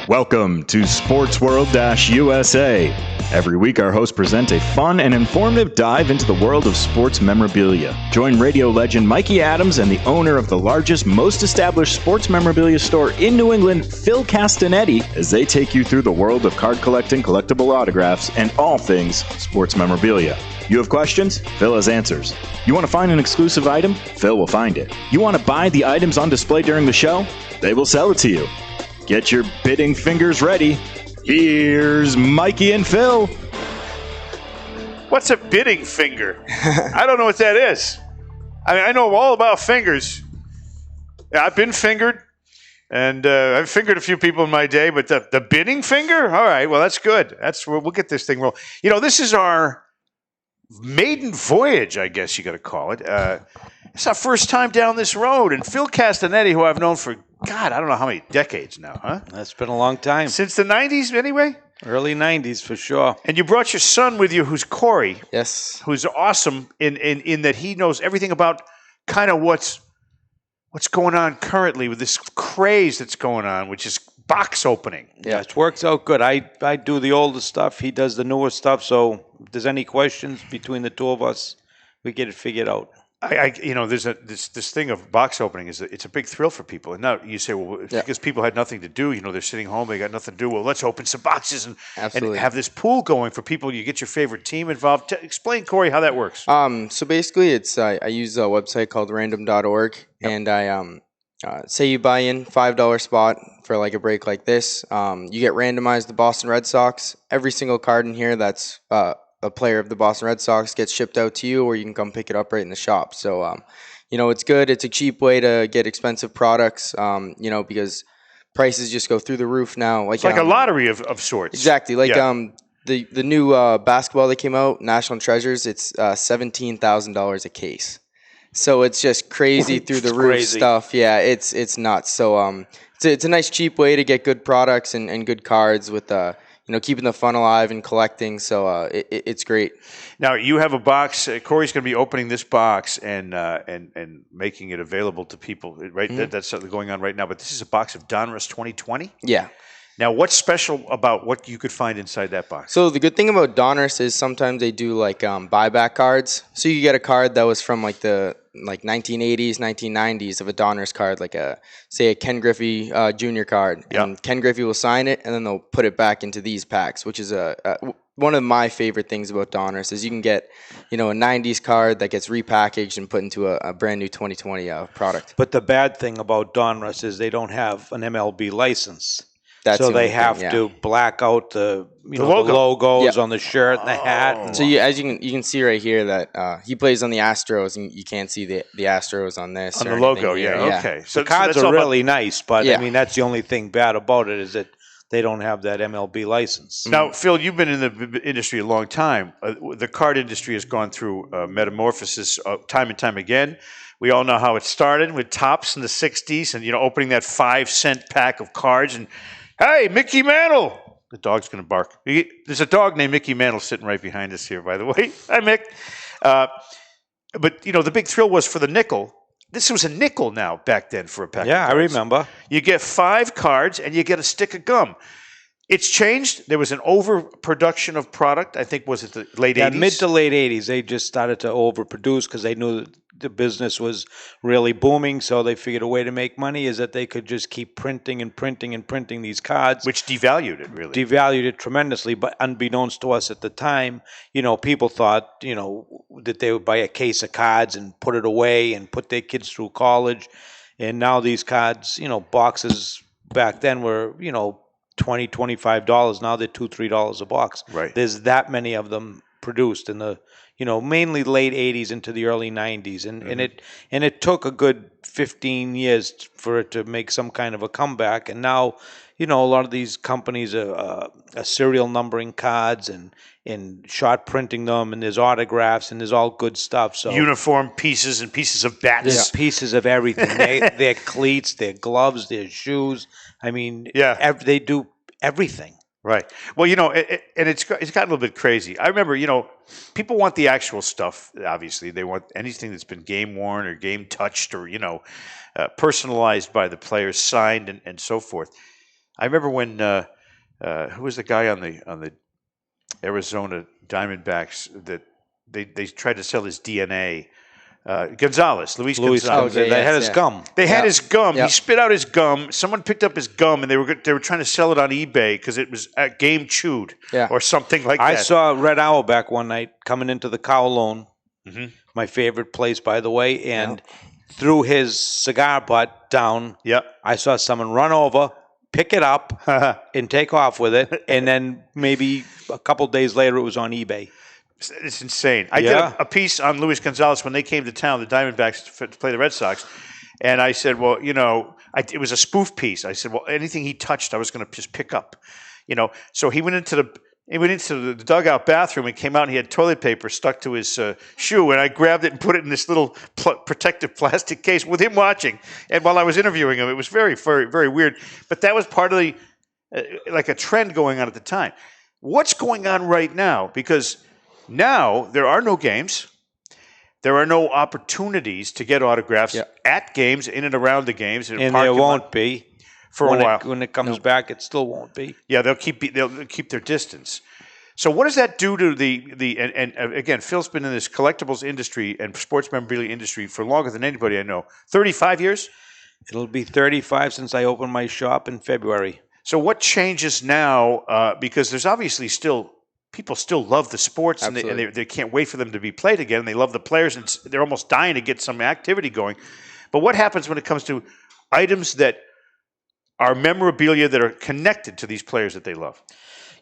Welcome to Sportsworld-USA. Every week, our hosts present a fun and informative dive into the world of sports memorabilia. Join radio legend Mikey Adams and the owner of the largest, most established sports memorabilia store in New England, Phil Castinetti, as they take you through the world of card collecting, collectible autographs, and all things sports memorabilia. You have questions? Phil has answers. You want to find an exclusive item? Phil will find it. You want to buy the items on display during the show? They will sell it to you. Get your bidding fingers ready. Here's Mikey and Phil. What's a bidding finger? I don't know what that is. I mean, I know all about fingers. Yeah, I've been fingered, and I've fingered a few people in my day, but the bidding finger? All right, well, that's good. We'll get this thing rolling. You know, this is our maiden voyage, I guess you got to call it. It's our first time down this road, and Phil Castinetti, who I've known for, God, I don't know how many decades now, huh? That's been a long time. Since the 90s, anyway? Early 90s, for sure. And you brought your son with you, who's Cory. Yes. Who's awesome in that he knows everything about kind of what's going on currently with this craze that's going on, which is box opening. Yeah, it works out good. I do the older stuff. He does the newer stuff. So if there's any questions between the two of us, we get it figured out. There's this thing of box opening it's a big thrill for people. And now you say, well, because people had nothing to do, they're sitting home, they got nothing to do. Well, let's open some boxes and have this pool going for people. You get your favorite team involved. Explain, Cory, how that works. So basically, it's I use a website called random.org, and I say you buy in $5 spot for like a break like this. You get randomized the Boston Red Sox. Every single card in here that's a player of the Boston Red Sox gets shipped out to you, or you can come pick it up right in the shop. So, it's good. It's a cheap way to get expensive products, because prices just go through the roof now. It's like a lottery of sorts. Exactly. Like the new basketball that came out, National Treasures, it's $17,000 a case. So it's just crazy through the roof stuff. Yeah, it's nuts. So it's a nice cheap way to get good products and good cards with keeping the fun alive and collecting. So it's great. Now you have a box. Cory's going to be opening this box and making it available to people. Right, mm-hmm. That's going on right now. But this is a box of Donruss 2020. Yeah. Now, what's special about what you could find inside that box? So the good thing about Donruss is sometimes they do like buyback cards. So you get a card that was from like the 1980s, 1990s of a Donruss card, like a Ken Griffey Jr. card. Yep. And Ken Griffey will sign it, and then they'll put it back into these packs, which is one of my favorite things about Donruss is you can get, a 90s card that gets repackaged and put into a brand new 2020 product. But the bad thing about Donruss is they don't have an MLB license. That's so they have to black out the logos on the shirt and the hat. So as you can see right here that he plays on the Astros, and you can't see the Astros on this. On the logo, yeah. Okay. So the cards are really nice, but I mean that's the only thing bad about it is that they don't have that MLB license. Now, Phil, you've been in the industry a long time. The card industry has gone through metamorphosis time and time again. We all know how it started with Topps in the 60s and, opening that 5-cent pack of cards and, hey, Mickey Mantle. The dog's going to bark. There's a dog named Mickey Mantle sitting right behind us here, by the way. Hi, Mick. But, the big thrill was for the nickel. This was a nickel now back then for a pack of cards. Yeah, I remember. You get 5 cards and you get a stick of gum. It's changed. There was an overproduction of product. I think, was it the late 80s? Mid to late 80s. They just started to overproduce because they knew the business was really booming. So they figured a way to make money is that they could just keep printing and printing and printing these cards. Which devalued it, really. Devalued it tremendously. But unbeknownst to us at the time, people thought, that they would buy a case of cards and put it away and put their kids through college. And now these cards, boxes back then were, $20, $25. Now they're $2, $3 a box. Right. There's that many of them produced in the, mainly late 80s into the early 90s. And it took a good 15 years for it to make some kind of a comeback. And now, a lot of these companies are serial numbering cards and shot printing them, and there's autographs, and there's all good stuff. So uniform pieces and pieces of bats. There's pieces of everything. Their cleats, their gloves, their shoes. I mean, they do everything. Right. Well, and it's gotten a little bit crazy. I remember, people want the actual stuff, obviously. They want anything that's been game-worn or game-touched or, personalized by the players, signed and so forth. I remember when who was the guy on the Arizona Diamondbacks that they tried to sell his DNA. Gonzalez, Luis Gonzalez. Okay, they had his gum. They had his gum. Yep. He spit out his gum. Someone picked up his gum, and they were trying to sell it on eBay because it was game chewed or something like that. I saw Red Auerbach one night coming into the Kowloon, my favorite place, by the way, and threw his cigar butt down. Yep. I saw someone run over, pick it up, and take off with it, and then maybe a couple days later it was on eBay. It's insane. I did a piece on Luis Gonzalez when they came to town, the Diamondbacks, to play the Red Sox. And I said, well, it was a spoof piece. I said, well, anything he touched, I was going to just pick up. So he went into the dugout bathroom and came out and he had toilet paper stuck to his shoe. And I grabbed it and put it in this little protective plastic case with him watching. And while I was interviewing him, it was very, very, very weird. But that was part of the, like a trend going on at the time. What's going on right now? Because now there are no games. There are no opportunities to get autographs at games, in and around the games. And there won't be. For a while. When it comes back, it still won't be. Yeah, they'll keep their distance. So what does that do to the and again, Phil's been in this collectibles industry and sports memorabilia industry for longer than anybody I know. 35 years? It'll be 35 since I opened my shop in February. So what changes now? Because there's obviously people still love the sports and they can't wait for them to be played again. And they love the players and they're almost dying to get some activity going. But what happens when it comes to items that are memorabilia that are connected to these players that they love?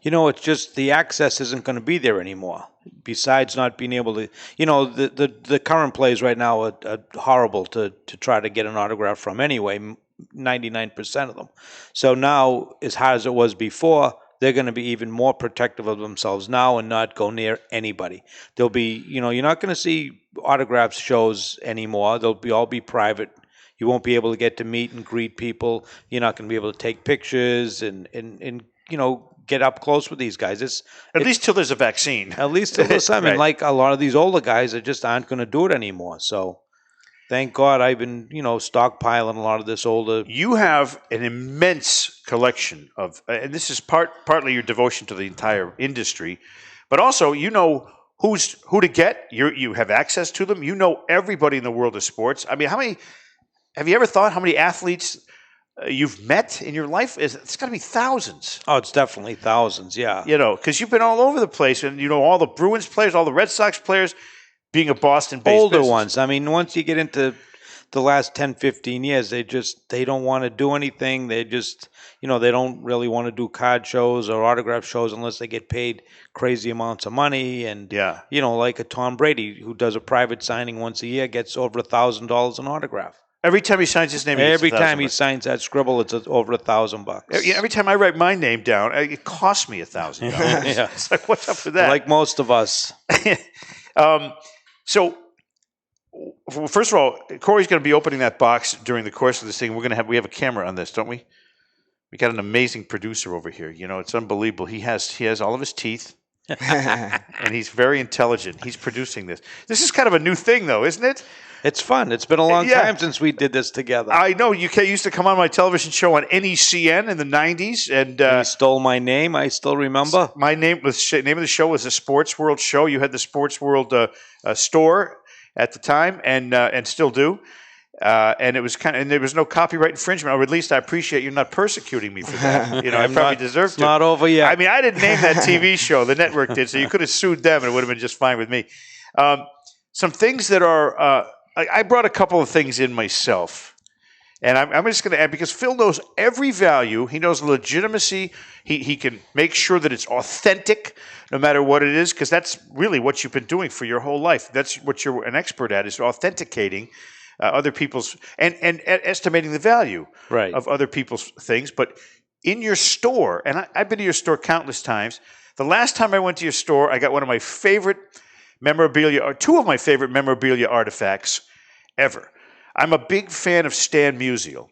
It's just the access isn't going to be there anymore. Besides not being able to, the current players right now are horrible to try to get an autograph from anyway, 99% of them. So now, as hard as it was before, they're going to be even more protective of themselves now and not go near anybody. There'll be, you're not going to see autograph shows anymore. They'll all be private. You won't be able to get to meet and greet people. You're not going to be able to take pictures and get up close with these guys. At least till there's a vaccine. At least till there's something. Like a lot of these older guys that just aren't going to do it anymore. So thank God I've been, stockpiling a lot of this older. You have an immense collection of, and this is partly your devotion to the entire industry, but also who to get. You have access to them. You know everybody in the world of sports. I mean, have you ever thought how many athletes you've met in your life? It's got to be thousands. Oh, it's definitely thousands, yeah. Because you've been all over the place, and all the Bruins players, all the Red Sox players, being a Boston-based older business. Ones. I mean, once you get into the last 10, 15 years, they don't want to do anything. They just, they don't really want to do card shows or autograph shows unless they get paid crazy amounts of money. And, like a Tom Brady who does a private signing once a year, gets over $1,000 an autograph. Every time he signs his name, every time he signs that scribble, it's over $1,000. Every time I write my name down, it costs me $1,000. Yeah. It's like, what's up with that? Like most of us. So, first of all, Cory's going to be opening that box during the course of this thing. We have a camera on this, don't we? We got an amazing producer over here. It's unbelievable. He has all of his teeth, and he's very intelligent. He's producing this. This is kind of a new thing, though, isn't it? It's fun. It's been a long time since we did this together. I know. You used to come on my television show on NECN in the 90s. And you stole my name. I still remember. My name of the show was the Sports World Show. You had the Sports World store at the time and still do. And it was and there was no copyright infringement, or at least I appreciate you not persecuting me for that. I probably deserve to. It's not over yet. I mean, I didn't name that TV show. The network did. So you could have sued them and it would have been just fine with me. Some things that are... I brought a couple of things in myself, and I'm just going to add, because Phil knows every value. He knows legitimacy. He can make sure that it's authentic no matter what it is, because that's really what you've been doing for your whole life. That's what you're an expert at, is authenticating other people's and estimating the value of other people's things. But in your store, and I've been to your store countless times, the last time I went to your store, I got one of my favorite memorabilia, or two of my favorite memorabilia artifacts ever. I'm a big fan of Stan Musial.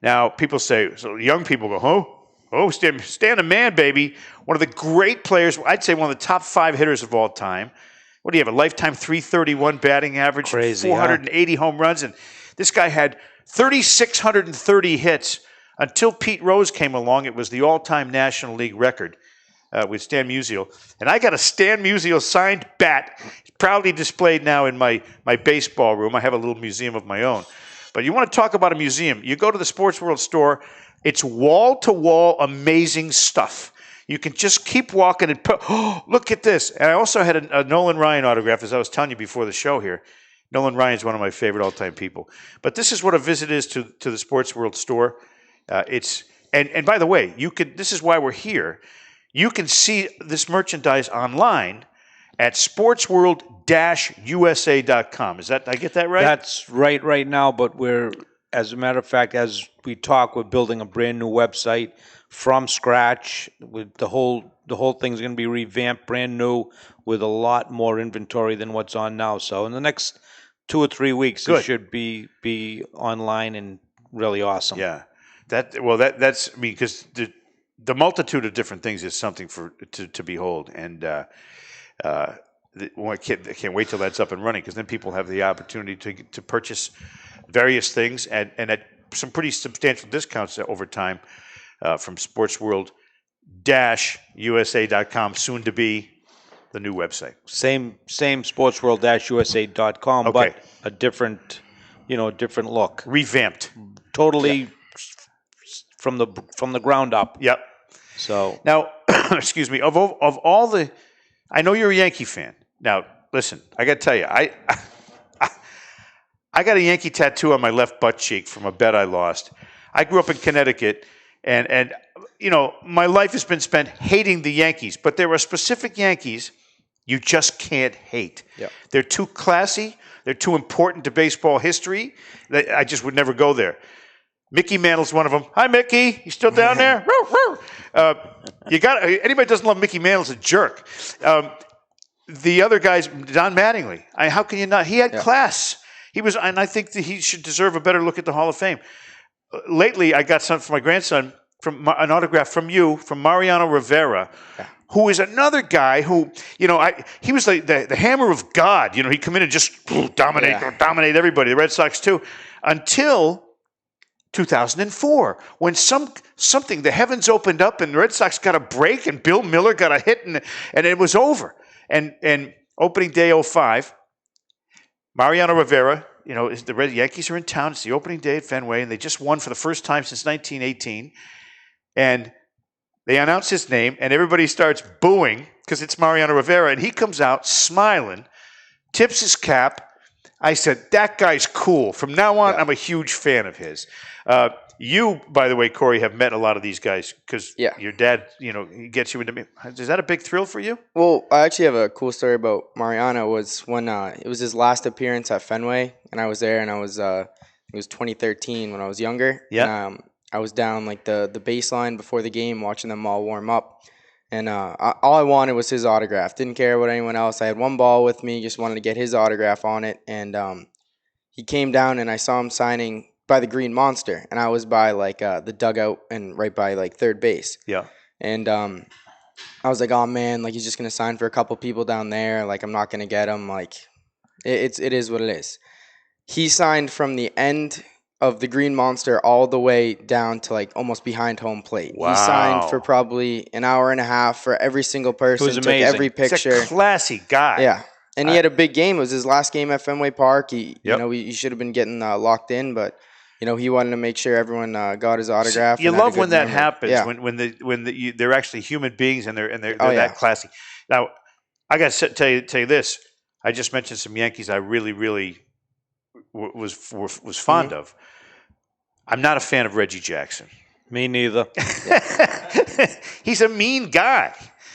Now, people say, so young people go, Stan the man, baby. One of the great players, I'd say one of the top 5 hitters of all time. What do you have, a lifetime 331 batting average? Crazy, 480 home runs. And this guy had 3,630 hits Until Pete Rose came along, it was the all-time National League record with Stan Musial. And I got a Stan Musial signed bat, proudly displayed now in my baseball room. I have a little museum of my own. But you want to talk about a museum, you go to the Sports World store, it's wall-to-wall amazing stuff. You can just keep walking and look at this. And I also had a Nolan Ryan autograph, as I was telling you before the show here. Nolan Ryan's one of my favorite all-time people. But this is what a visit is to the Sports World store. And by the way, this is why we're here. You can see this merchandise online at sportsworld-usa.com. Did I get that right? That's right now, but as a matter of fact, as we talk, we're building a brand new website from scratch. With the whole thing's going to be revamped, brand new, with a lot more inventory than what's on now. So in the next 2 or 3 weeks, it should be online and really awesome. Yeah, that's because the multitude of different things is something to behold, and I can't wait till that's up and running, because then people have the opportunity to purchase various things and at some pretty substantial discounts over time from sportsworld-usa.com, soon to be the new website. Same sportsworld-usa.com, Okay. but a different look. Revamped. Totally from the ground up. Yep. So now, excuse me, of all the, I know you're a Yankee fan. Now, listen, I got to tell you, I got a Yankee tattoo on my left butt cheek from a bet I lost. I grew up in Connecticut, and my life has been spent hating the Yankees, but there are specific Yankees you just can't hate. Yep. They're too classy. They're too important to baseball history. I just would never go there. Mickey Mantle's one of them. Hi, Mickey. You still down there? Anybody doesn't love Mickey Mantle's a jerk. The other guy's Don Mattingly. How can you not? He had class. And I think that he should deserve a better look at the Hall of Fame. Lately, I got something for my grandson, from an autograph from you, from Mariano Rivera, who is another guy who, he was the hammer of God. He'd come in and just dominate everybody, the Red Sox too, until 2004, when something, the heavens opened up and the Red Sox got a break and Bill Miller got a hit and it was over. And opening day 2005, Mariano Rivera, the Red Yankees are in town. It's the opening day at Fenway, and they just won for the first time since 1918. And they announce his name, and everybody starts booing because it's Mariano Rivera. And he comes out smiling, tips his cap. I said, that guy's cool. From now on, I'm a huge fan of his. You, by the way, Cory, have met a lot of these guys because your dad, he gets you into me. Is that a big thrill for you? Well, I actually have a cool story about Mariano. Was when it was his last appearance at Fenway, and I was there, and it was 2013 when I was younger. Yeah. I was down like the baseline before the game, watching them all warm up, and all I wanted was his autograph. Didn't care about anyone else. I had one ball with me, just wanted to get his autograph on it, and he came down, and I saw him signing by the Green Monster, and I was by like the dugout and right by like third base. Yeah. And I was like, oh man, like he's just gonna sign for a couple people down there. Like I'm not gonna get him. Like it is what it is. He signed from the end of the Green Monster all the way down to like almost behind home plate. Wow. He signed for probably an hour and a half for every single person. It was took amazing. every picture. He's a classy guy. Yeah. And he had a big game. It was his last game at Fenway Park. He should have been getting locked in, but he wanted to make sure everyone got his autograph. You love when that happens. Yeah. When they're actually human beings and they're that classy. Now, I got to tell you this. I just mentioned some Yankees I really, really was fond of. I'm not a fan of Reggie Jackson. Me neither. He's a mean guy.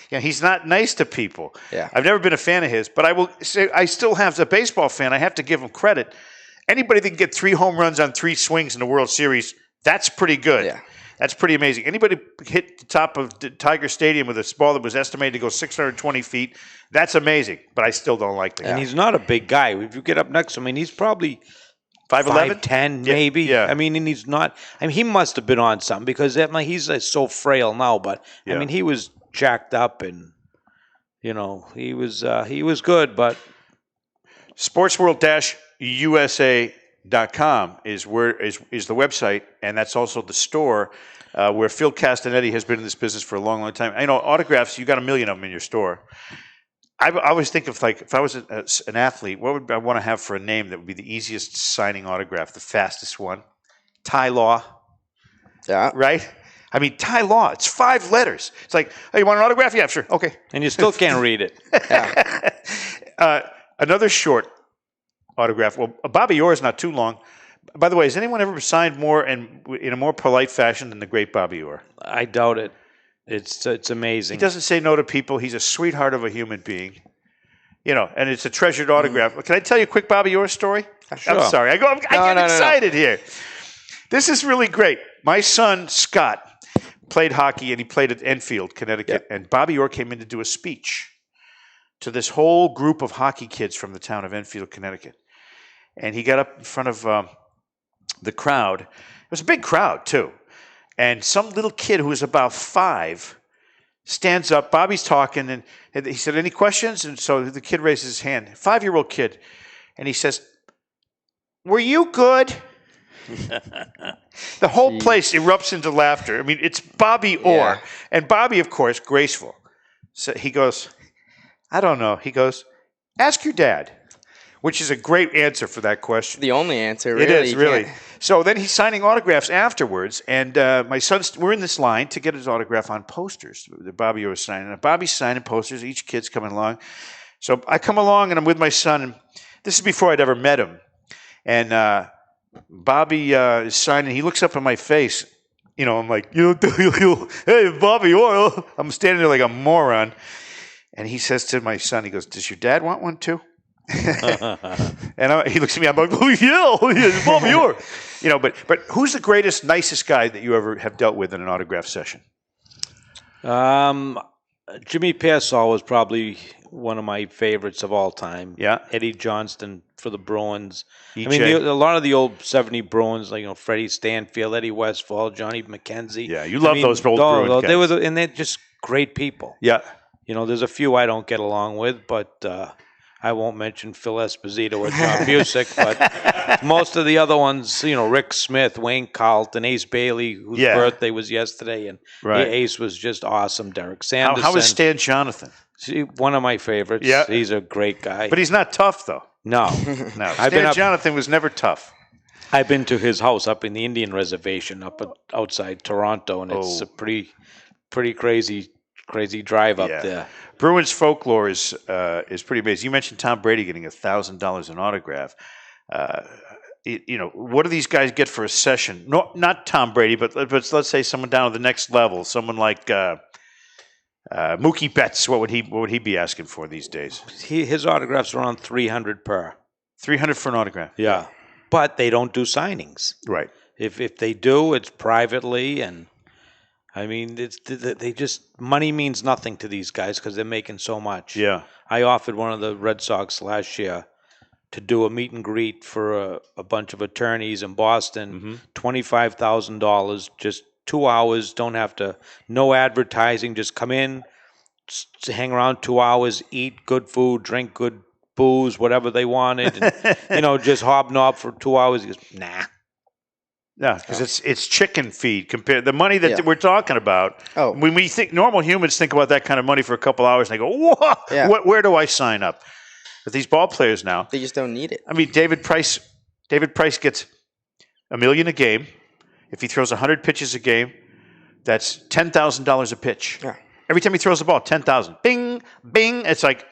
He's not nice to people. Yeah. I've never been a fan of his, but I will say I still have, as a baseball fan, I have to give him credit. Anybody that can get 3 home runs on 3 swings in the World Series, that's pretty good. Yeah. That's pretty amazing. Anybody hit the top of Tiger Stadium with a ball that was estimated to go 620 feet, that's amazing. But I still don't like the guy. And he's not a big guy. If you get up next to him, he's probably 5'11", 5'10", maybe. Yeah. And he's not. he must have been on something because he's so frail now. But he was jacked up, and he was good. But Sportsworld-USA BillBuckner.com is the website, and that's also the store where Phil Castinetti has been in this business for a long, long time. I know autographs, you got a million of them in your store. I always think of, like, if I was an athlete, what would I want to have for a name that would be the easiest signing autograph, the fastest one? Ty Law. Yeah. Right? I mean, Ty Law, it's 5 letters. It's like, hey, you want an autograph? Yeah, sure. Okay. And you still can't read it. Another short autograph. Well, Bobby Orr is not too long. By the way, has anyone ever signed more and in a more polite fashion than the great Bobby Orr? I doubt it. It's amazing. He doesn't say no to people. He's a sweetheart of a human being. You know, and it's a treasured autograph. Can I tell you a quick Bobby Orr story? Sure. I'm sorry. I get excited here. This is really great. My son, Scott, played hockey, and he played at Enfield, Connecticut. Yep. And Bobby Orr came in to do a speech to this whole group of hockey kids from the town of Enfield, Connecticut. And he got up in front of the crowd. It was a big crowd, too. And some little kid who was about 5 stands up. Bobby's talking, and he said, any questions? And so the kid raises his hand, 5-year-old kid. And he says, were you good? The whole place erupts into laughter. I mean, it's Bobby Orr. Yeah. And Bobby, of course, graceful. So he goes, I don't know. He goes, ask your dad, which is a great answer for that question. The only answer, really. It is, You really. can't- So then he's signing autographs afterwards, and my son's, we're in this line to get his autograph on posters that Bobby was signing. And Bobby's signing posters, each kid's coming along. So I come along, and I'm with my son, and this is before I'd ever met him. And Bobby is signing. He looks up in my face. You know, I'm like, hey, Bobby Orr. I'm standing there like a moron. And he says to my son, he goes, does your dad want one too? And he looks at me. I'm like, oh yeah, Bobby Orr. You know, but who's the greatest, nicest guy that you ever have dealt with in an autograph session? Jimmy Pearsall was probably one of my favorites of all time. Yeah. Eddie Johnston for the Bruins. EJ. I mean, a lot of the old 70 Bruins, like, Freddie Stanfield, Eddie Westfall, Johnny McKenzie. Yeah, you love those old Bruins guys. They were, and they're just great people. Yeah. There's a few I don't get along with, but I won't mention Phil Esposito or John Busick, but most of the other ones, Rick Smith, Wayne Carlton, Ace Bailey, whose birthday was yesterday, and Ace was just awesome. Derek Sanderson. How is Stan Jonathan? One of my favorites. Yeah. He's a great guy. But he's not tough, though. No. No. Stan Jonathan was never tough. I've been to his house up in the Indian Reservation outside Toronto, and it's a pretty crazy drive up there. Bruins folklore is pretty amazing. You mentioned Tom Brady getting $1,000 an autograph. What do these guys get for a session? No, not Tom Brady, but let's say someone down to the next level. Someone like Mookie Betts. What would he be asking for these days? His autographs are around $300 per. $300 for an autograph. Yeah, but they don't do signings. Right. If they do, it's privately, and I mean, they just, money means nothing to these guys because they're making so much. Yeah. I offered one of the Red Sox last year to do a meet and greet for a bunch of attorneys in Boston, $25,000, just 2 hours, no advertising, just come in, hang around 2 hours, eat good food, drink good booze, whatever they wanted, and, just hobnob for 2 hours. He goes, nah. Yeah, because it's chicken feed compared the money that we're talking about. Oh. When we think normal humans think about that kind of money for a couple hours, and they go, "Whoa, where do I sign up?" But these ball players now, They just don't need it. I mean, David Price gets $1 million a game. If he throws 100 pitches a game, that's $10,000 a pitch. Yeah. Every time he throws the ball, 10,000. Bing, bing. It's like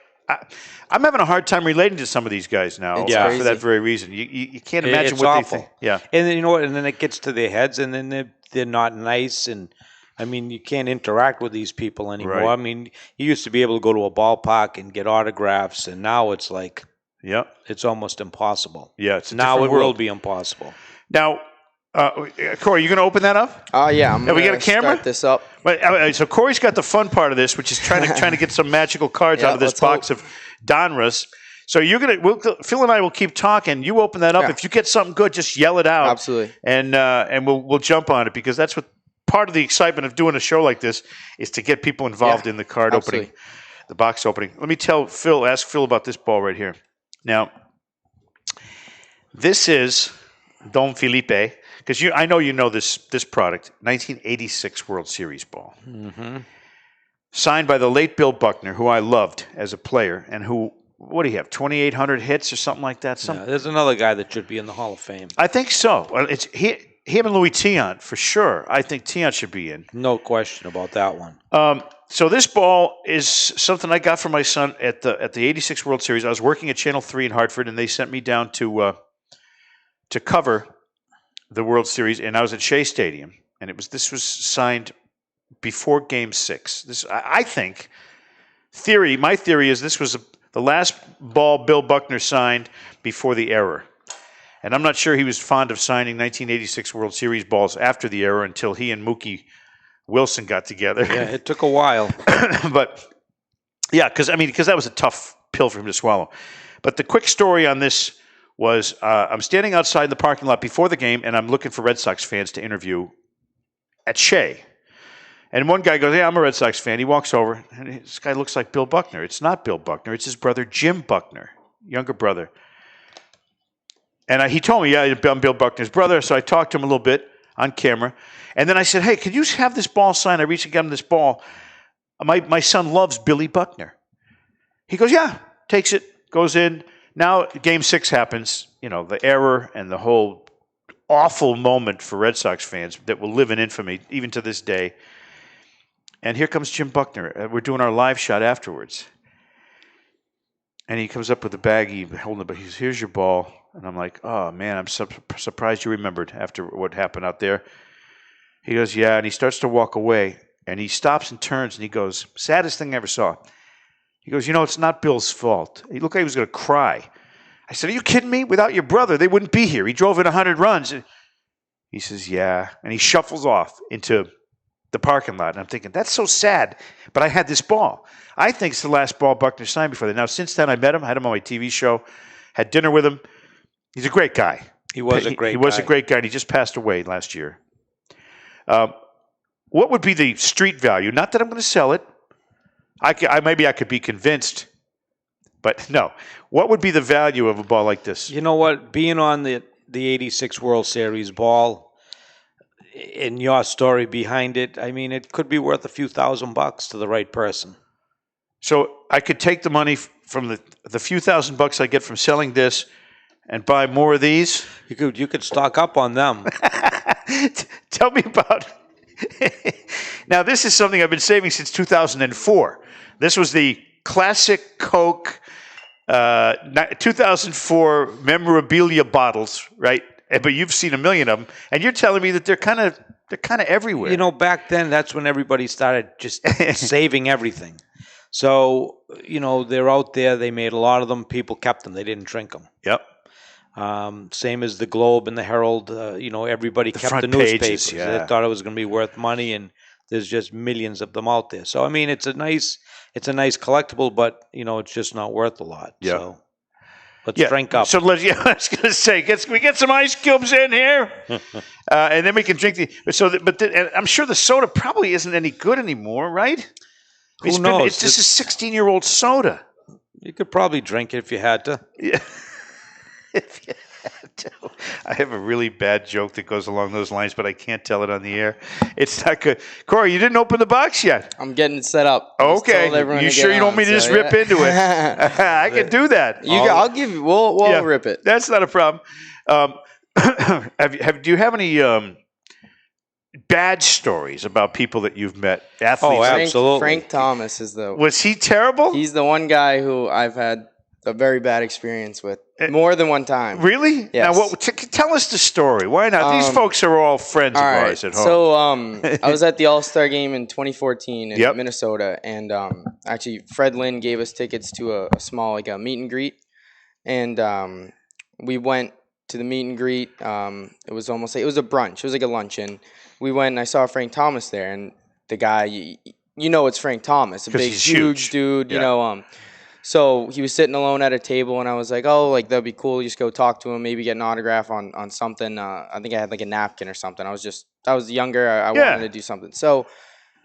I'm having a hard time relating to some of these guys now. It's for crazy. that very reason. You can't imagine It's what awful. they think. Yeah. And then, and then it gets to their heads, and then they're not nice, and I mean, you can't interact with these people anymore. Right. I mean, you used to be able to go to a ballpark and get autographs, and now it's like, it's almost impossible. Yeah, it's a now different it will world. be impossible. Now, Cory, you going to open that up? Yeah, I'm Have we got gonna a camera? start this up. So Cory's got the fun part of this, which is trying to get some magical cards out of this let's box of Donruss. So Phil and I will keep talking. You open that up. Yeah. If you get something good, just yell it out. Absolutely. And we'll jump on it, because that's what part of the excitement of doing a show like this is, to get people involved in the card opening, the box opening. Let me ask Phil about this ball right here. Now, this is Don Felipe, because I know you know this product, 1986 World Series ball. Mm-hmm. Signed by the late Bill Buckner, who I loved as a player, and who, what do you have, 2,800 hits or something like that? Yeah, there's another guy that should be in the Hall of Fame. I think so. Well, it's him and Louis Tiant, for sure. I think Tiant should be in. No question about that one. So this ball is something I got for my son at the 86 World Series. I was working at Channel 3 in Hartford, and they sent me down to cover the World Series, and I was at Shea Stadium, and this was signed before Game 6. I think, my theory is this was the last ball Bill Buckner signed before the error. And I'm not sure he was fond of signing 1986 World Series balls after the error until he and Mookie Wilson got together. Yeah, it took a while. But, yeah, because that was a tough pill for him to swallow. But the quick story on this was I'm standing outside the parking lot before the game, and I'm looking for Red Sox fans to interview at Shea. And one guy goes, "Yeah, I'm a Red Sox fan." He walks over, and this guy looks like Bill Buckner. It's not Bill Buckner. It's his brother, Jim Buckner, younger brother. And he told me, "Yeah, I'm Bill Buckner's brother." So I talked to him a little bit on camera. And then I said, "Hey, could you have this ball signed?" I reached and got him this ball. My son loves Billy Buckner. He goes, "Yeah," takes it, goes in. Now Game 6 happens, the error and the whole awful moment for Red Sox fans that will live in infamy even to this day. And here comes Jim Buckner. We're doing our live shot afterwards. And he comes up with the baggie, holding it, but he says, "Here's your ball." And I'm like, "Oh, man, I'm surprised you remembered after what happened out there." He goes, "Yeah," and he starts to walk away. And he stops and turns, and he goes, "Saddest thing I ever saw." He goes, "It's not Bill's fault." He looked like he was going to cry. I said, "Are you kidding me? Without your brother, they wouldn't be here. He drove in 100 runs." He says, "Yeah." And he shuffles off into the parking lot. And I'm thinking, that's so sad. But I had this ball. I think it's the last ball Buckner signed before that. Now, since then, I met him, had him on my TV show, had dinner with him. He's a great guy. He was a great guy. He was a great guy, and he just passed away last year. What would be the street value? Not that I'm going to sell it. Maybe I could be convinced. But no. What would be the value of a ball like this? You know what? Being on the 86 World Series ball, in your story behind it, it could be worth a few $1,000 to the right person. So I could take the money from the few $1,000 I get from selling this and buy more of these? You could stock up on them. Tell me about Now, this is something I've been saving since 2004. This was the classic Coke 2004 memorabilia bottles, right? But you've seen a million of them, and you're telling me that they're kind of everywhere. Back then, that's when everybody started just saving everything. So, they're out there. They made a lot of them. People kept them. They didn't drink them. Yep. Same as the Globe and the Herald. Everybody kept the newspapers. Pages, yeah. They thought it was going to be worth money, and there's just millions of them out there. So, it's a nice collectible, but it's just not worth a lot. Yeah. So let's drink up. So I was going to say, can we get some ice cubes in here, and then we can drink the. And I'm sure the soda probably isn't any good anymore, right? Who knows? It's just a 16-year-old soda. You could probably drink it if you had to. Yeah. If you had to. I have a really bad joke that goes along those lines, but I can't tell it on the air. It's not good. Corey, you didn't open the box yet. I'm getting it set up. Okay. You sure you don't want me to just rip into it? I can do that. I'll give you. We'll rip it. That's not a problem. Do you have any bad stories about people that you've met? Athletes? Oh, absolutely. Frank Thomas is Was he terrible? He's the one guy who I've had a very bad experience with more than one time. Really? Yes. Now, tell us the story. Why not? These folks are all friends of ours at home. So I was at the All-Star game in 2014 in Minnesota, and actually Fred Lynn gave us tickets to a small a meet and greet, and we went to the meet and greet. It was almost it was a brunch. It was like a luncheon. We went and I saw Frank Thomas there, and the guy, it's Frank Thomas, a big, huge dude, So he was sitting alone at a table, and I was like, that'd be cool. Just go talk to him, maybe get an autograph on something. I think I had a napkin or something. I was younger. I wanted to do something. So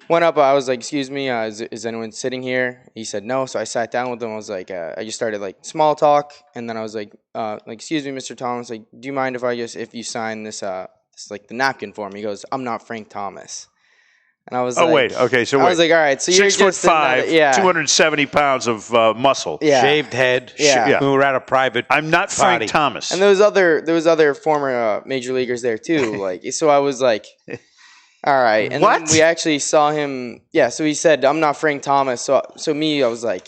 Went up. I was like, "Excuse me, is anyone sitting here?" He said no. So I sat down with him. I was like, I just started like small talk, and then I was like, "Excuse me, Mr. Thomas. Like, do you mind if you sign this like the napkin for me?" He goes, "I'm not Frank Thomas." And I was Oh, like, wait. Okay, so I wait. was like, all right, so you're 6'5", yeah, 270 pounds of muscle. yeah. Shaved head. Yeah. We were at a private. I'm not Frank party. Thomas. And there was other former major leaguers there too. Like, so I was like, all right. And What? then we actually saw him. Yeah. So he said, "I'm not Frank Thomas." So me, I was like,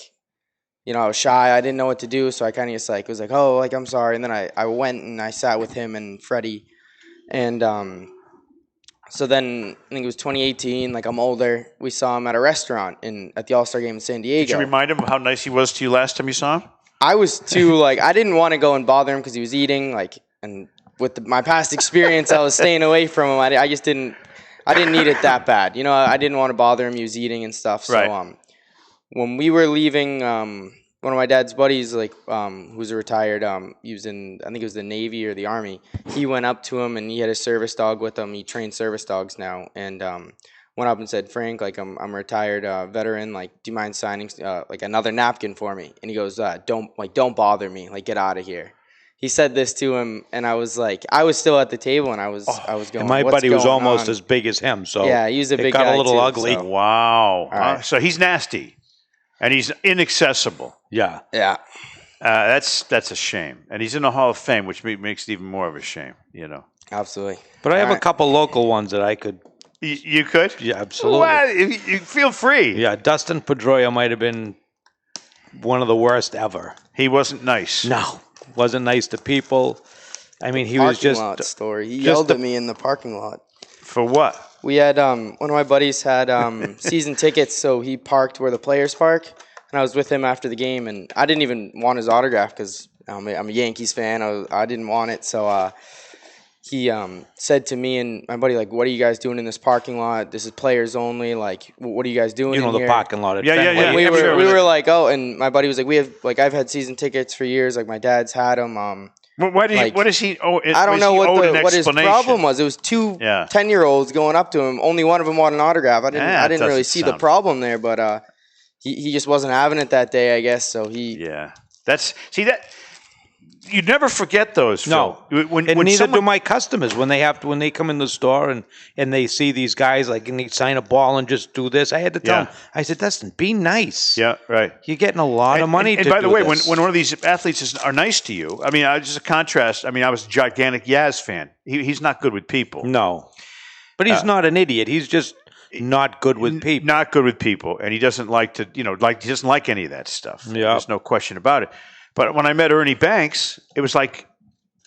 I was shy. I didn't know what to do. So I kind of just like was like, "Oh, like I'm sorry." And then I went and I sat with him and Freddie, and so then I think it was 2018. Like I'm older. We saw him at a restaurant at the All-Star game in San Diego. Did you remind him of how nice he was to you last time you saw him? I was too like I didn't want to go and bother him because he was eating and with my past experience I was staying away from him. I just didn't need it that bad. I didn't want to bother him. He was eating and stuff. So Right. When we were leaving, one of my dad's buddies, who's a retired, he was in I think it was the Navy or the Army. He went up to him and he had a service dog with him. He trains service dogs now and went up and said, "Frank, like I'm a retired veteran. Like, do you mind signing like another napkin for me?" And he goes, "Don't bother me. Like, get out of here." He said this to him, and I was like, I was still at the table, and I was going. And my "What's buddy was going almost on?" as big as him, so Yeah, he was a it big got guy a little too, ugly. so- Wow. right. So he's nasty, and he's inaccessible. Yeah. Yeah. That's a shame. And he's in the Hall of Fame, which makes it even more of a shame. Absolutely. But I have All a right. couple local ones that I could. You could? Yeah, absolutely. What? You feel free. Yeah, Dustin Pedroia might have been one of the worst ever. He wasn't nice. No, wasn't nice to people. I mean, he was Parking just. lot story. He just yelled a- at me in the parking lot. For what? We had one of my buddies had season tickets, so he parked where the players park, and I was with him after the game, and I didn't even want his autograph because I'm a Yankees fan. I didn't want it, so he said to me and my buddy, like, "What are you guys doing in this parking lot? This is players only. Like, what are you guys doing You know, in the here?" parking lot at Yeah, yeah, Fenway. yeah. We I'm were sure we with were it. like, "Oh," and my buddy was like, I've had season tickets for years. Like my dad's had them. What does he owe? I don't know what his explanation? problem was. It was two Yeah. 10-year-olds going up to him. Only one of them wanted an autograph. I that didn't really doesn't see the sound- problem there, but he just wasn't having it that day, I guess. So he Yeah. That you'd never forget those. No, Phil. When and neither someone, do my customers when they come in the store and they see these guys like and they sign a ball and just do this. I had to tell Yeah. them. I said, "Dustin, be nice. Yeah, right. You're getting a lot of money And to by the do way, this." when one of these athletes are nice to you, I mean, just a contrast. I mean, I was a gigantic Yaz fan. He's not good with people. no, but he's not an idiot. He's just not good with people. Not good with people, and he doesn't like to, he doesn't like any of that stuff. Yeah. There's no question about it. But when I met Ernie Banks, it was like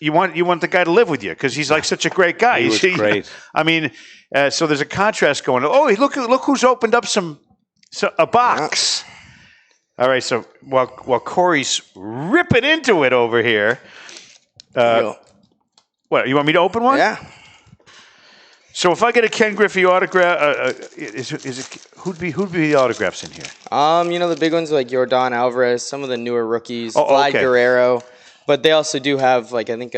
you want the guy to live with you because he's like such a great guy. He was great. I mean, so there's a contrast going. Oh, look who's opened up a box. All right, so while Cory's ripping into it over here, what you want me to open one? yeah. So if I get a Ken Griffey autograph, who'd be the autographs in here? The big ones are like Yordan Alvarez, some of the newer rookies, Oh, Vlad okay. Guerrero, but they also do have like I think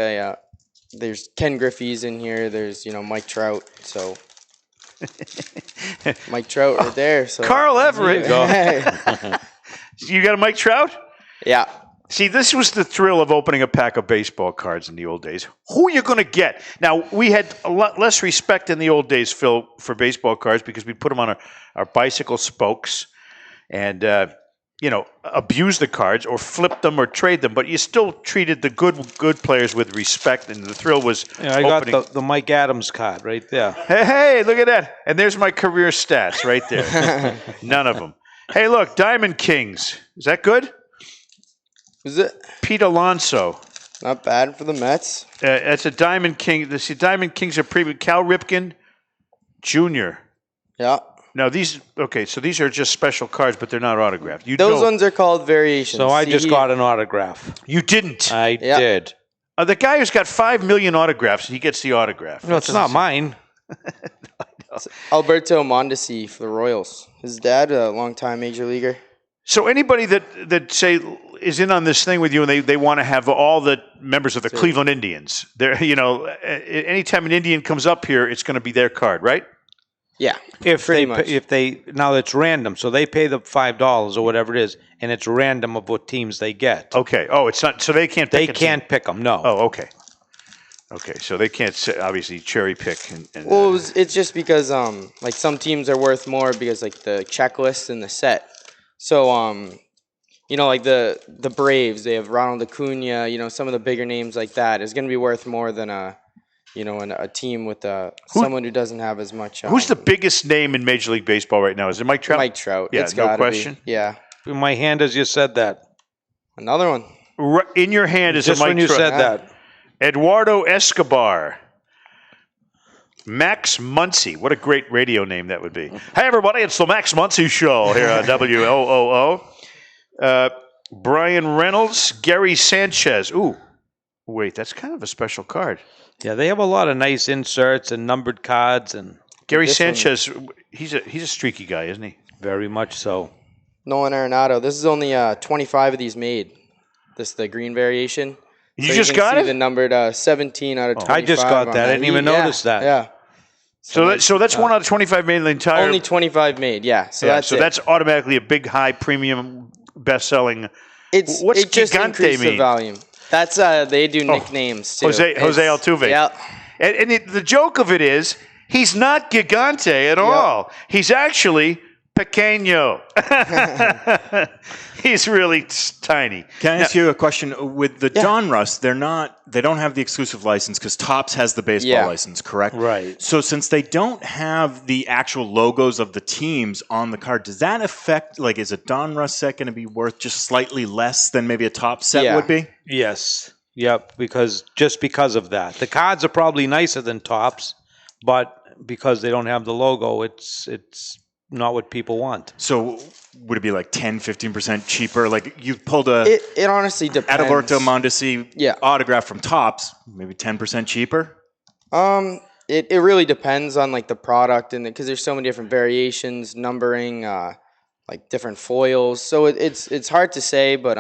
there's Ken Griffey's in here. There's Mike Trout, so Mike Trout right there. So Carl Everett. Hey. You got a Mike Trout? Yeah. See, this was the thrill of opening a pack of baseball cards in the old days. Who are you going to get? Now, we had a lot less respect in the old days, Phil, for baseball cards because we'd put them on our bicycle spokes and, abuse the cards or flip them or trade them. But you still treated the good players with respect, and the thrill was I opening. got the Mike Adams card right there. Hey, look at that. And there's my career stats right there. None of them. Hey, look, Diamond Kings. Is that good? Who's it? Pete Alonso. Not bad for the Mets. That's a Diamond King. The Diamond Kings are premium. Cal Ripken Jr. Yeah. Now, these are just special cards, but they're not autographed. Those ones are called variations. So I See, just got an autograph. You didn't. I Yeah. did. The guy who's got 5 million autographs, he gets the autograph. No, it's not mine. Alberto Mondesi for the Royals. His dad, a longtime major leaguer. So anybody that say is in on this thing with you and they want to have all the members of the Cleveland Indians. Anytime an Indian comes up here, it's going to be their card, right? Yeah, If pretty they much. if they now it's random, so they pay the $5 or whatever it is, and it's random of what teams they get. Okay. Oh, it's not. So they can't. They pick a can't team. pick them. No. Oh, okay. Okay. So they can't obviously cherry pick. And Well, it's just because like some teams are worth more because like the checklist and the set. So you know, like the Braves, they have Ronald Acuna. You know, some of the bigger names like that is going to be worth more than a team with someone who doesn't have as much. who's the biggest name in Major League Baseball right now? Is it Mike Trout? Mike Trout? Yeah, It's no gotta question. Be. Yeah, In my hand as you said that. another one. In your hand is Just a Mike when you Trout. said that. Eduardo Escobar. Max Muncy. What a great radio name that would be. Hey, everybody, it's the Max Muncy Show here on WOOO. Brian Reynolds, Gary Sanchez. Ooh, wait, that's kind of a special card. Yeah, they have a lot of nice inserts and numbered cards, and Gary This one- Sanchez, he's a streaky guy, isn't he? very much so. Nolan Arenado. This is only 25 of these made. This is the green variation. You just got see it? the numbered 17 out of 25. I just got on that. I didn't even Yeah, notice that. Yeah. So that's 1 out of 25 made in the entire. Only 25 made. Yeah. So that's it. that's automatically a big, high premium, best-selling. What's it just Gigante increased mean? the volume. That's they do nicknames too. Jose It's- Altuve. Yeah. And the joke of it is, he's not Gigante at all. He's actually pequeño. He's really tiny. Can I ask you a question? With the Donruss, they don't have the exclusive license because Topps has the baseball license, correct? Right. So since they don't have the actual logos of the teams on the card, does that affect, like, is a Donruss set going to be worth just slightly less than maybe a Topps set would be? Yes. Yep. Because of that, the cards are probably nicer than Topps, but because they don't have the logo, it's not what people want. So would it be like 10, 15% cheaper? Like you pulled a It honestly depends. Adalberto Mondesi Yeah. autograph from Topps, maybe 10% cheaper? It really depends on like the product and because there's so many different variations, numbering, like different foils. So it's hard to say, but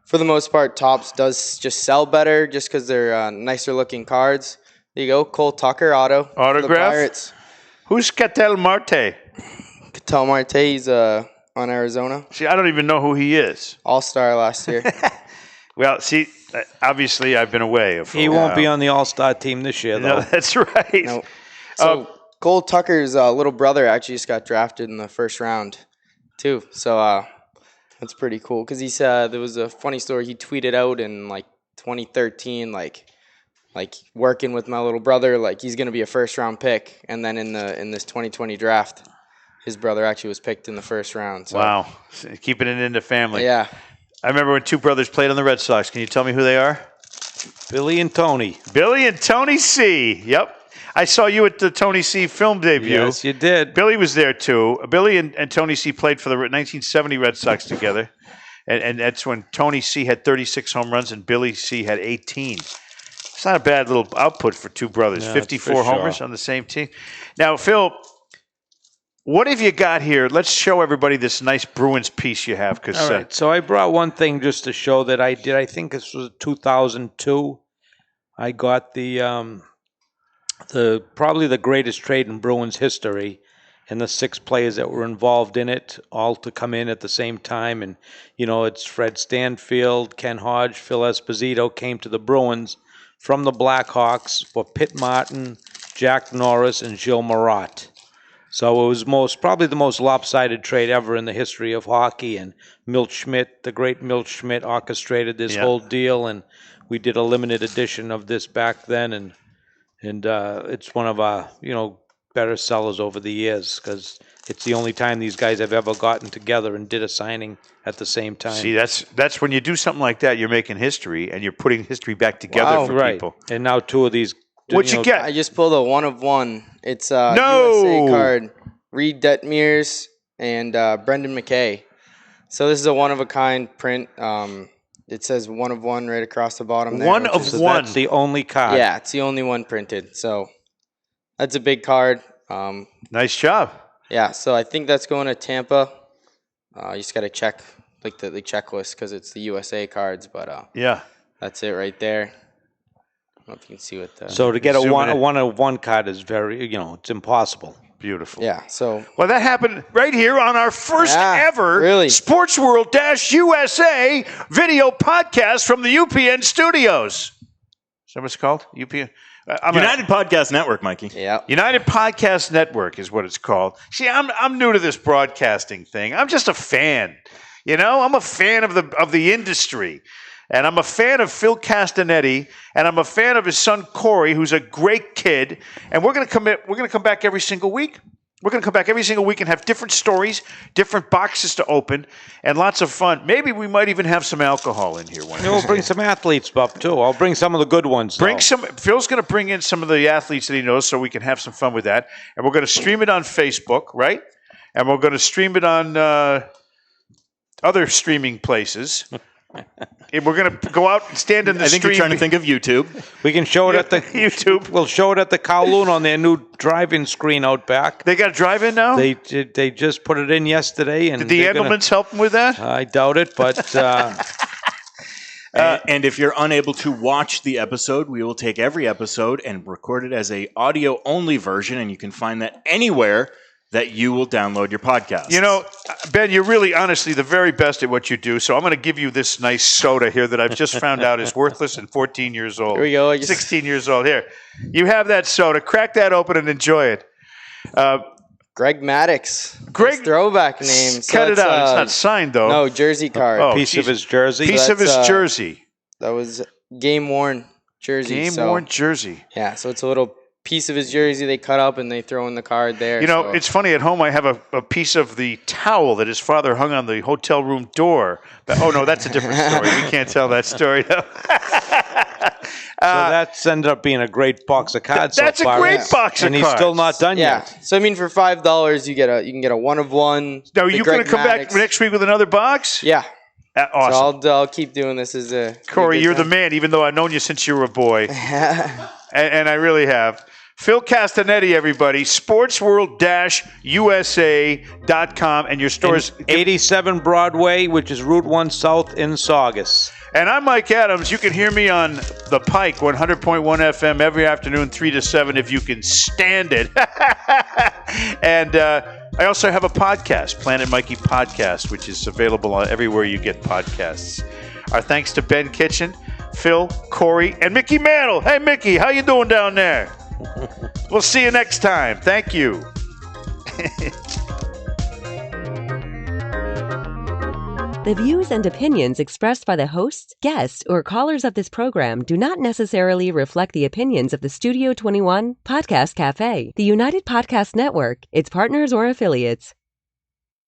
for the most part, Topps does just sell better just because they're nicer looking cards. There you go, Cole Tucker auto for the Autograph? Pirates. Who's Catel Marte? Catal Marte's on Arizona, See, I don't even know who he is. All-Star last year. Well, see, obviously I've been away. He won't be on the All-Star team this year, though. No, that's right. No. So Cole Tucker's little brother actually just got drafted in the first round, too. So that's pretty cool because he said there was a funny story he tweeted out in like 2013, like working with my little brother, like he's gonna be a first-round pick, and then in this 2020 draft, his brother actually was picked in the first round. So, Wow. Keeping it in the family. Yeah. I remember when two brothers played on the Red Sox. Can you tell me who they are? Billy and Tony. Billy and Tony C. Yep. I saw you at the Tony C film debut. Yes, you did. Billy was there too. Billy and Tony C played for the 1970 Red Sox together. And that's when Tony C had 36 home runs and Billy C had 18. It's not a bad little output for two brothers. No, 54 for sure. homers on the same team. Now, Phil, what have you got here? Let's show everybody this nice Bruins piece you have. Cause, All right. So I brought one thing just to show that I did. I think this was 2002. I got the probably the greatest trade in Bruins history, and the 6 players that were involved in it, all to come in at the same time. And it's Fred Stanfield, Ken Hodge, Phil Esposito came to the Bruins from the Blackhawks for Pitt Martin, Jack Norris, and Gilles Marat. So it was probably the most lopsided trade ever in the history of hockey. And Milt Schmidt, the great Milt Schmidt, orchestrated this whole deal. And we did a limited edition of this back then. And it's one of our better sellers over the years because it's the only time these guys have ever gotten together and did a signing at the same time. See, that's when you do something like that, you're making history and you're putting history back together for right. people. And now 2 of these. What'd you get? I just pulled a 1 of 1. It's a No! USA card. Reed Detmers and Brendan McKay. So this is a one-of-a-kind print. It says 1 of 1 right across the bottom there. One of So one. that's the only card. Yeah, it's the only one printed. So that's a big card. Nice job. Yeah, so I think that's going to Tampa. You just got to check the checklist because it's the USA cards, but Yeah. that's it right there. I don't know if you can see what the... So to get a Zoom one in. of one card is very, it's impossible. Beautiful. Yeah. So Well, that happened right here on our first ever really. Sportsworld-USA video podcast from the UPN studios. Is that what it's called? UPN? United Podcast Network, Mikey. Yeah. United Podcast Network is what it's called. See, I'm new to this broadcasting thing. I'm just a fan. I'm a fan of the industry. And I'm a fan of Phil Castinetti, and I'm a fan of his son Cory, who's a great kid. And we're going to come back every single week. We're going to come back every single week and have different stories, different boxes to open, and lots of fun. Maybe we might even have some alcohol in here one day. We'll bring some athletes up, too. I'll bring some of the good ones. Phil's going to bring in some of the athletes that he knows so we can have some fun with that. And we're going to stream it on Facebook, right? And we're going to stream it on other streaming places. And we're going to go out and stand in the street. I think you're trying to think of YouTube. We can show it at the YouTube. We'll show it at the Kowloon on their new drive-in screen out back. They got a drive-in now? They just put it in yesterday. And did the Endelmans help them with that? I doubt it, but... And if you're unable to watch the episode, we will take every episode and record it as a audio-only version, and you can find that anywhere that you will download your podcast. Ben, you're really honestly the very best at what you do, so I'm going to give you this nice soda here that I've just found out is worthless and 14 years old. Here we go. 16 years old. Here. You have that soda. Crack that open and enjoy it. Greg Maddux. Greg, his throwback name. Cut it out. It's not signed, though. No, jersey card. Oh, piece of his jersey. Piece of his jersey. That was game-worn jersey. Game-worn jersey. Yeah, so it's a little piece of his jersey they cut up and they throw in the card there. It's funny. At home, I have a piece of the towel that his father hung on the hotel room door. But, oh, no, that's a different story. We can't tell that story, though. So that's ended up being a great box of cards so that's far. A great box of cards. And he's still not done yeah. yet. So, for $5, you can get a one-of-one. Now, are you going to come back next week with another box? Yeah. Awesome. So I'll keep doing this as a... Cory, you're the man, even though I've known you since you were a boy. and I really have. Phil Castinetti, everybody, sportsworld-usa.com, and your store is 87 Broadway, which is Route 1 South in Saugus. And I'm Mike Adams. You can hear me on the Pike, 100.1 FM every afternoon, 3 to 7, if you can stand it. And I also have a podcast, Planet Mikey Podcast, which is available on everywhere you get podcasts. Our thanks to Ben Kitchen, Phil, Cory, and Mickey Mantle. Hey, Mickey, how you doing down there? We'll see you next time. Thank you. The views and opinions expressed by the hosts, guests, or callers of this program do not necessarily reflect the opinions of the Studio 21 Podcast Cafe, the United Podcast Network, its partners, or affiliates.